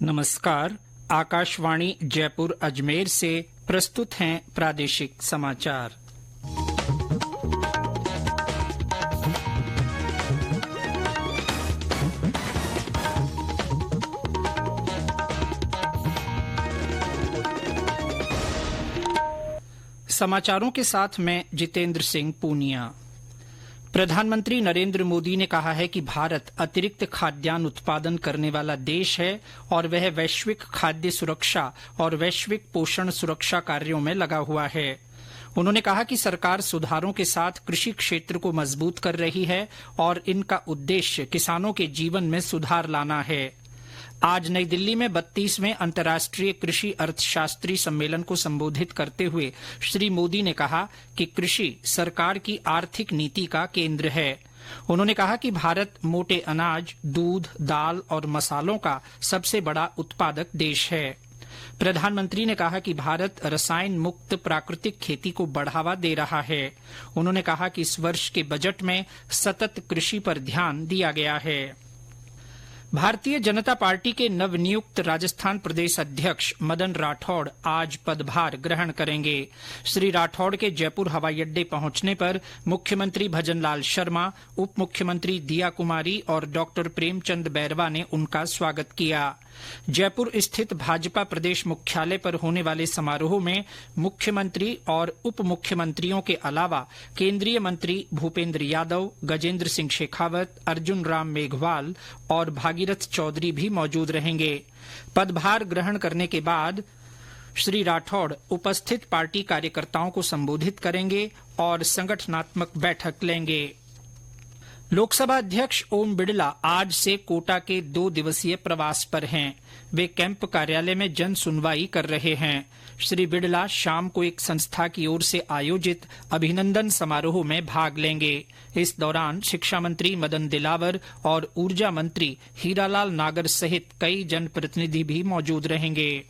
नमस्कार। आकाशवाणी जयपुर अजमेर से प्रस्तुत हैं प्रादेशिक समाचार। समाचारों के साथ मैं जितेंद्र सिंह पूनिया। प्रधानमंत्री नरेंद्र मोदी ने कहा है कि भारत अतिरिक्त खाद्यान्न उत्पादन करने वाला देश है और वह वैश्विक खाद्य सुरक्षा और वैश्विक पोषण सुरक्षा कार्यों में लगा हुआ है। उन्होंने कहा कि सरकार सुधारों के साथ कृषि क्षेत्र को मजबूत कर रही है और इनका उद्देश्य किसानों के जीवन में सुधार लाना है। आज नई दिल्ली में 32वें अंतर्राष्ट्रीय कृषि अर्थशास्त्री सम्मेलन को संबोधित करते हुए श्री मोदी ने कहा कि कृषि सरकार की आर्थिक नीति का केंद्र है। उन्होंने कहा कि भारत मोटे अनाज, दूध, दाल और मसालों का सबसे बड़ा उत्पादक देश है। प्रधानमंत्री ने कहा कि भारत रसायन मुक्त प्राकृतिक खेती को बढ़ावा दे रहा है। उन्होंने कहा कि इस वर्ष के बजट में सतत कृषि पर ध्यान दिया गया है। भारतीय जनता पार्टी के नवनियुक्त राजस्थान प्रदेश अध्यक्ष मदन राठौड़ आज पदभार ग्रहण करेंगे। श्री राठौड़ के जयपुर हवाई अड्डे पहुंचने पर मुख्यमंत्री भजनलाल शर्मा, उप मुख्यमंत्री दिया कुमारी और डॉक्टर प्रेमचंद बैरवा ने उनका स्वागत किया। जयपुर स्थित भाजपा प्रदेश मुख्यालय पर होने वाले समारोह में मुख्यमंत्री और उप मुख्यमंत्रियों के अलावा केंद्रीय मंत्री भूपेंद्र यादव, गजेंद्र सिंह शेखावत, अर्जुन राम मेघवाल और भागीरथ चौधरी भी मौजूद रहेंगे। पदभार ग्रहण करने के बाद श्री राठौड़ उपस्थित पार्टी कार्यकर्ताओं को संबोधित करेंगे और संगठनात्मक बैठक लेंगे। लोकसभा अध्यक्ष ओम बिड़ला आज से कोटा के 2 दिवसीय प्रवास पर हैं। वे कैंप कार्यालय में जन सुनवाई कर रहे हैं। श्री बिड़ला शाम को एक संस्था की ओर से आयोजित अभिनंदन समारोह में भाग लेंगे। इस दौरान शिक्षा मंत्री मदन दिलावर और ऊर्जा मंत्री हीरालाल नागर सहित कई जनप्रतिनिधि भी मौजूद रहेंगे।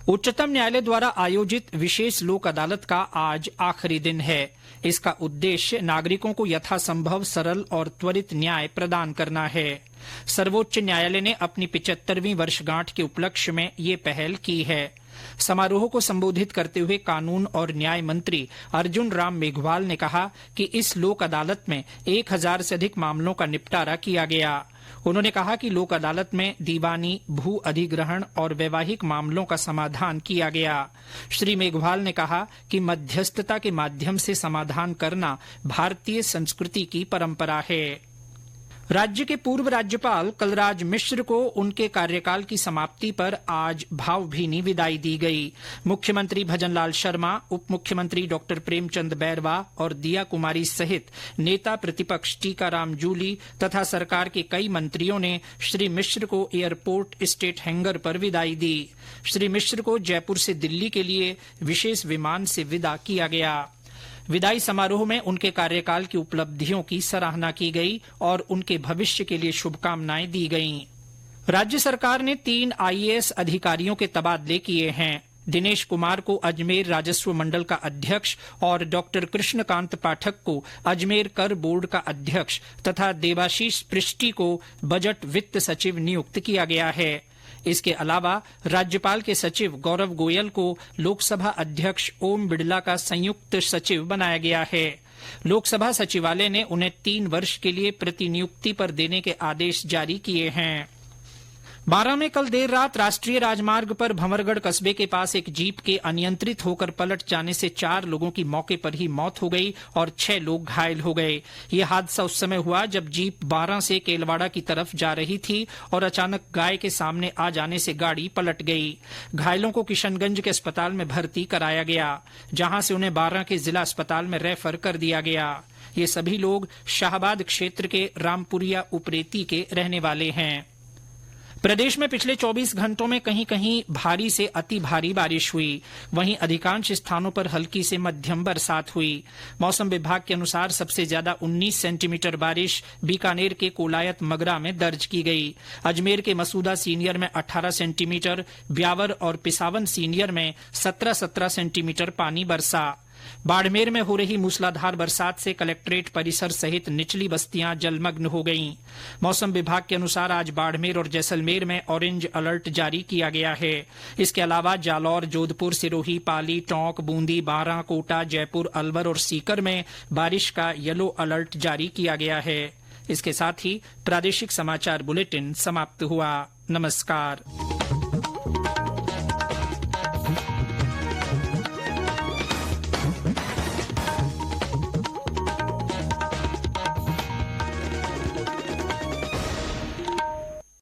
उच्चतम न्यायालय द्वारा आयोजित विशेष लोक अदालत का आज आखिरी दिन है। इसका उद्देश्य नागरिकों को यथासंभव सरल और त्वरित न्याय प्रदान करना है। सर्वोच्च न्यायालय ने अपनी 75वीं वर्षगांठ के उपलक्ष्य में ये पहल की है। समारोह को संबोधित करते हुए कानून और न्याय मंत्री अर्जुन राम मेघवाल ने कहा कि इस लोक अदालत में 1000 से अधिक मामलों का निपटारा किया गया। उन्होंने कहा कि लोक अदालत में दीवानी, भू अधिग्रहण और वैवाहिक मामलों का समाधान किया गया। श्री मेघवाल ने कहा कि मध्यस्थता के माध्यम से समाधान करना भारतीय संस्कृति की परंपरा है। राज्य के पूर्व राज्यपाल कलराज मिश्र को उनके कार्यकाल की समाप्ति पर आज भावभीनी विदाई दी गई। मुख्यमंत्री भजनलाल शर्मा, उप मुख्यमंत्री डॉक्टर प्रेमचंद बैरवा और दिया कुमारी सहित नेता प्रतिपक्ष टीकाराम जूली तथा सरकार के कई मंत्रियों ने श्री मिश्र को एयरपोर्ट स्टेट हैंगर पर विदाई दी। श्री मिश्र को जयपुर से दिल्ली के लिए विशेष विमान से विदा किया गया। विदाई समारोह में उनके कार्यकाल की उपलब्धियों की सराहना की गई और उनके भविष्य के लिए शुभकामनाएं दी गईं। राज्य सरकार ने 3 आईएएस अधिकारियों के तबादले किए हैं। दिनेश कुमार को अजमेर राजस्व मंडल का अध्यक्ष और डॉक्टर कृष्णकांत पाठक को अजमेर कर बोर्ड का अध्यक्ष तथा देवाशीष पृष्टि को बजट वित्त सचिव नियुक्त किया गया है। इसके अलावा राज्यपाल के सचिव गौरव गोयल को लोकसभा अध्यक्ष ओम बिड़ला का संयुक्त सचिव बनाया गया है। लोकसभा सचिवालय ने उन्हें 3 वर्ष के लिए प्रतिनियुक्ति पर देने के आदेश जारी किए हैं। बारां में कल देर रात राष्ट्रीय राजमार्ग पर भंवरगढ़ कस्बे के पास एक जीप के अनियंत्रित होकर पलट जाने से 4 लोगों की मौके पर ही मौत हो गई और 6 लोग घायल हो गए। ये हादसा उस समय हुआ जब जीप बारां से केलवाड़ा की तरफ जा रही थी और अचानक गाय के सामने आ जाने से गाड़ी पलट गई। घायलों को किशनगंज के अस्पताल में भर्ती कराया गया, जहां से उन्हें बारां के जिला अस्पताल में रेफर कर दिया गया। ये सभी लोग शाहबाद क्षेत्र के रामपुरिया उपरेती के रहने वाले हैं। प्रदेश में पिछले 24 घंटों में कहीं कहीं भारी से अति भारी बारिश हुई। वहीं अधिकांश स्थानों पर हल्की से मध्यम बरसात हुई। मौसम विभाग के अनुसार सबसे ज्यादा 19 सेंटीमीटर बारिश बीकानेर के कोलायत मगरा में दर्ज की गई। अजमेर के मसूदा सीनियर में 18 सेंटीमीटर, ब्यावर और पिसावन सीनियर में 17-17 सेंटीमीटर पानी बरसा। बाड़मेर में हो रही मूसलाधार बरसात से कलेक्ट्रेट परिसर सहित निचली बस्तियां जलमग्न हो गईं। मौसम विभाग के अनुसार आज बाड़मेर और जैसलमेर में ऑरेंज अलर्ट जारी किया गया है। इसके अलावा जालौर, जोधपुर, सिरोही, पाली, टोंक, बूंदी, बारां, कोटा, जयपुर, अलवर और सीकर में बारिश का येलो अलर्ट जारी किया गया है। इसके साथ ही प्रादेशिक समाचार बुलेटिन समाप्त हुआ। नमस्कार।